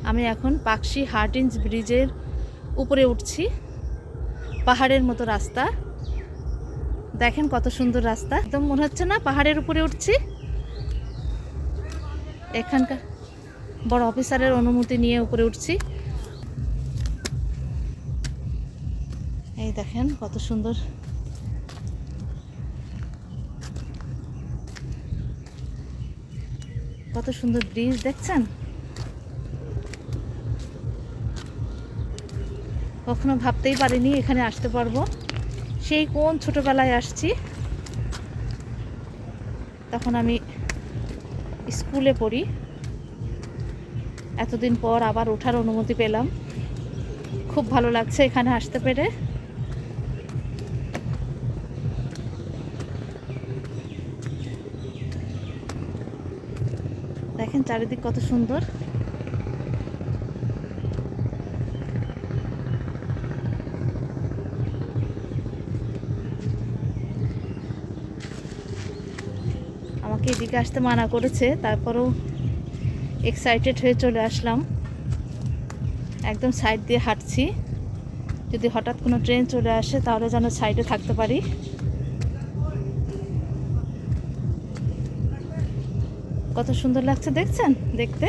আমি এখন পাকশি হার্টিঞ্জ ব্রিজের উপরে উঠছি। পাহাড়ের মতো রাস্তা, দেখেন কত সুন্দর রাস্তা, একদম মনে হচ্ছে না পাহাড়ের উপরে উঠছি। এখানকার বড় অফিসারের অনুমতি নিয়ে উপরে উঠছি। এই দেখেন কত সুন্দর, কত সুন্দর ব্রিজ দেখছেন। কখনো ভাবতেই পারিনি এখানে আসতে পারবো। সেই কোন ছোটবেলায় আসছি, তখন আমি স্কুলে পড়ি। এতদিন পর আবার ওঠার অনুমতি পেলাম, খুব ভালো লাগছে এখানে আসতে পেরে। দেখেন চারিদিক কত সুন্দর। আমাকে এদিকে আসতে মানা করেছে, তারপরেও এক্সাইটেড হয়ে চলে আসলাম। একদম সাইড দিয়ে হাঁটছি, যদি হঠাৎ কোনো ট্রেন চলে আসে তাহলে যেন সাইডে থাকতে পারি। কত সুন্দর লাগছে দেখছেন দেখতে।